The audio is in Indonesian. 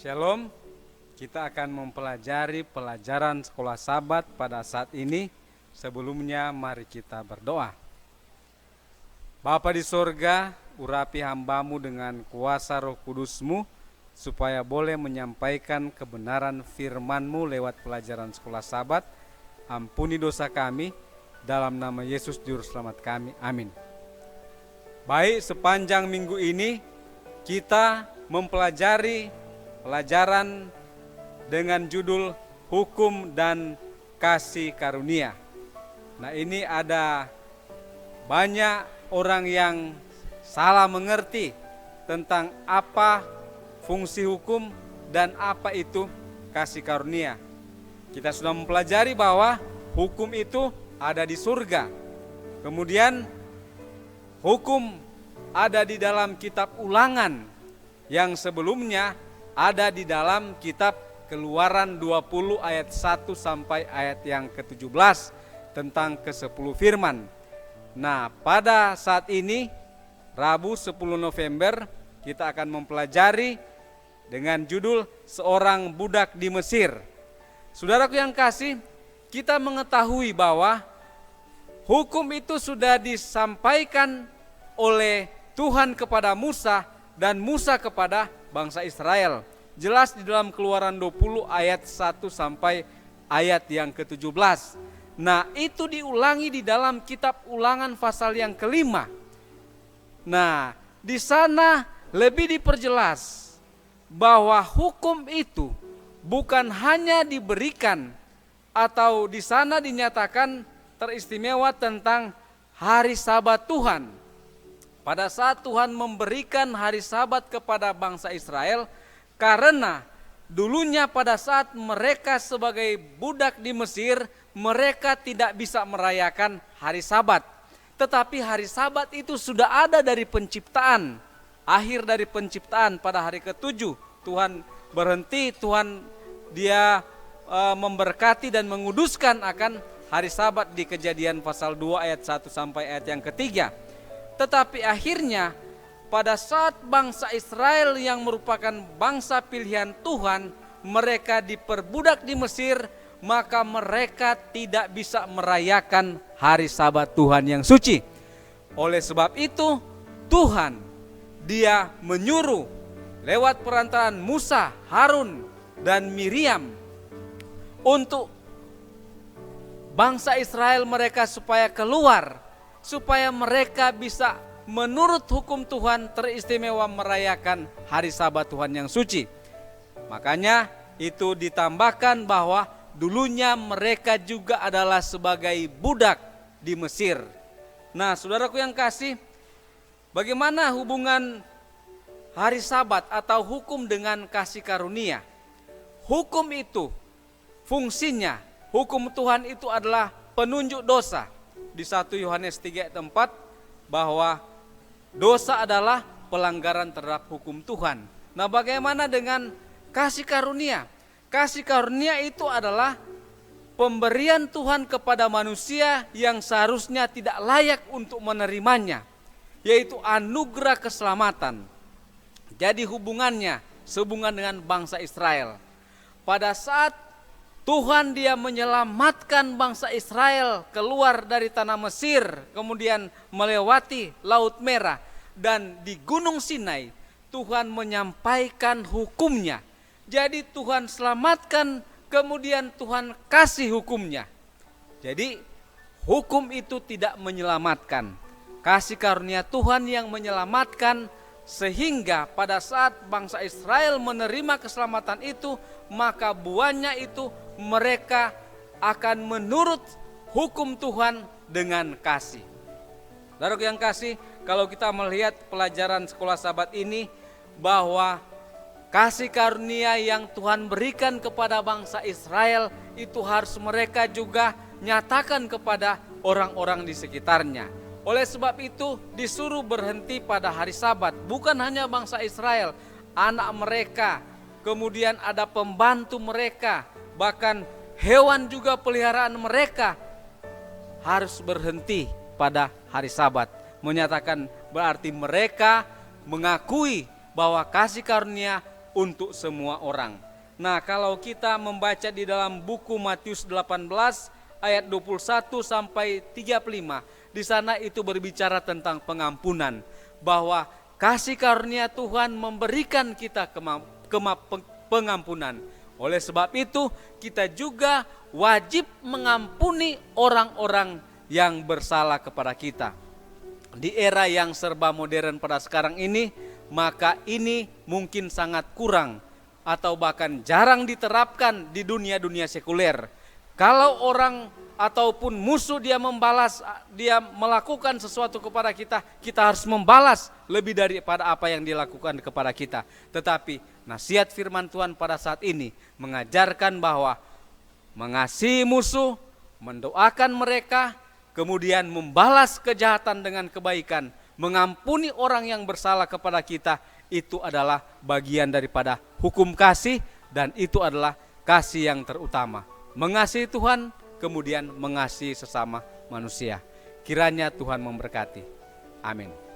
Shalom, kita akan mempelajari pelajaran sekolah Sabat pada saat ini. Sebelumnya mari kita berdoa. Bapa di sorga, urapi hambamu dengan kuasa Roh Kudus-Mu, supaya boleh menyampaikan kebenaran firman-Mu lewat pelajaran sekolah Sabat. Ampuni dosa kami, dalam nama Yesus Juru Selamat kami, amin. Baik, sepanjang minggu ini kita mempelajari pelajaran dengan judul Hukum dan Kasih Karunia. Nah, ini ada banyak orang yang salah mengerti tentang apa fungsi hukum dan apa itu kasih karunia. Kita sudah mempelajari bahwa hukum itu ada di surga. Kemudian hukum ada di dalam kitab Ulangan yang sebelumnya ada di dalam kitab Keluaran 20 ayat 1 sampai ayat yang ke-17 tentang ke-10 firman. Nah, pada saat ini Rabu 10 November kita akan mempelajari dengan judul Seorang Budak di Mesir. Saudaraku yang kasih, kita mengetahui bahwa hukum itu sudah disampaikan oleh Tuhan kepada Musa dan Musa kepada bangsa Israel. Jelas di dalam Keluaran 20 ayat 1 sampai ayat yang ke-17. Nah, itu diulangi di dalam kitab Ulangan pasal yang kelima. Nah, di sana lebih diperjelas bahwa hukum itu bukan hanya diberikan atau di sana dinyatakan teristimewa tentang hari Sabat Tuhan. Pada saat Tuhan memberikan hari Sabat kepada bangsa Israel, karena dulunya pada saat mereka sebagai budak di Mesir, mereka tidak bisa merayakan hari Sabat. Tetapi hari Sabat itu sudah ada dari penciptaan. Akhir dari penciptaan pada hari ke-7, Tuhan berhenti, Tuhan dia memberkati dan menguduskan akan hari Sabat di Kejadian pasal 2 ayat 1 sampai ayat yang ketiga. Tetapi akhirnya pada saat bangsa Israel yang merupakan bangsa pilihan Tuhan, mereka diperbudak di Mesir, maka mereka tidak bisa merayakan hari Sabat Tuhan yang suci. Oleh sebab itu, Tuhan dia menyuruh lewat perantaraan Musa, Harun, dan Miriam untuk bangsa Israel mereka supaya keluar, supaya mereka bisa menurut hukum Tuhan teristimewa merayakan hari Sabat Tuhan yang suci. Makanya itu ditambahkan bahwa dulunya mereka juga adalah sebagai budak di Mesir. Nah, saudaraku yang kasih, bagaimana hubungan hari Sabat atau hukum dengan kasih karunia? Hukum itu fungsinya, hukum Tuhan itu adalah penunjuk dosa. Di 1 Yohanes 3 ayat 4 bahwa dosa adalah pelanggaran terhadap hukum Tuhan. Nah, bagaimana dengan kasih karunia? Kasih karunia itu adalah pemberian Tuhan kepada manusia yang seharusnya tidak layak untuk menerimanya, yaitu anugerah keselamatan. Jadi hubungannya sehubungan dengan bangsa Israel. Pada saat Tuhan dia menyelamatkan bangsa Israel keluar dari tanah Mesir, kemudian melewati Laut Merah, dan di Gunung Sinai Tuhan menyampaikan hukumnya. Jadi Tuhan selamatkan, kemudian Tuhan kasih hukumnya. Jadi hukum itu tidak menyelamatkan, kasih karunia Tuhan yang menyelamatkan, sehingga pada saat bangsa Israel menerima keselamatan itu, maka buahnya itu mereka akan menurut hukum Tuhan dengan kasih. Saudaraku yang kasih, kalau kita melihat pelajaran sekolah Sabat ini, bahwa kasih karunia yang Tuhan berikan kepada bangsa Israel itu harus mereka juga nyatakan kepada orang-orang di sekitarnya. Oleh sebab itu disuruh berhenti pada hari Sabat. Bukan hanya bangsa Israel, anak mereka, kemudian ada pembantu mereka, bahkan hewan juga peliharaan mereka harus berhenti pada hari Sabat. Menyatakan berarti mereka mengakui bahwa kasih karunia untuk semua orang. Nah, kalau kita membaca di dalam buku Matius 18 ayat 21 sampai 35, di sana itu berbicara tentang pengampunan, bahwa kasih karunia Tuhan memberikan kita pengampunan. Oleh sebab itu, kita juga wajib mengampuni orang-orang yang bersalah kepada kita. Di era yang serba modern pada sekarang ini, maka ini mungkin sangat kurang atau bahkan jarang diterapkan di dunia-dunia sekuler. Kalau orang ataupun musuh dia membalas, dia melakukan sesuatu kepada kita, kita harus membalas lebih daripada apa yang dilakukan kepada kita. Tetapi nasihat firman Tuhan pada saat ini mengajarkan bahwa mengasihi musuh, mendoakan mereka, kemudian membalas kejahatan dengan kebaikan, mengampuni orang yang bersalah kepada kita, itu adalah bagian daripada hukum kasih, dan itu adalah kasih yang terutama. Mengasihi Tuhan, kemudian mengasihi sesama manusia. Kiranya Tuhan memberkati. Amin.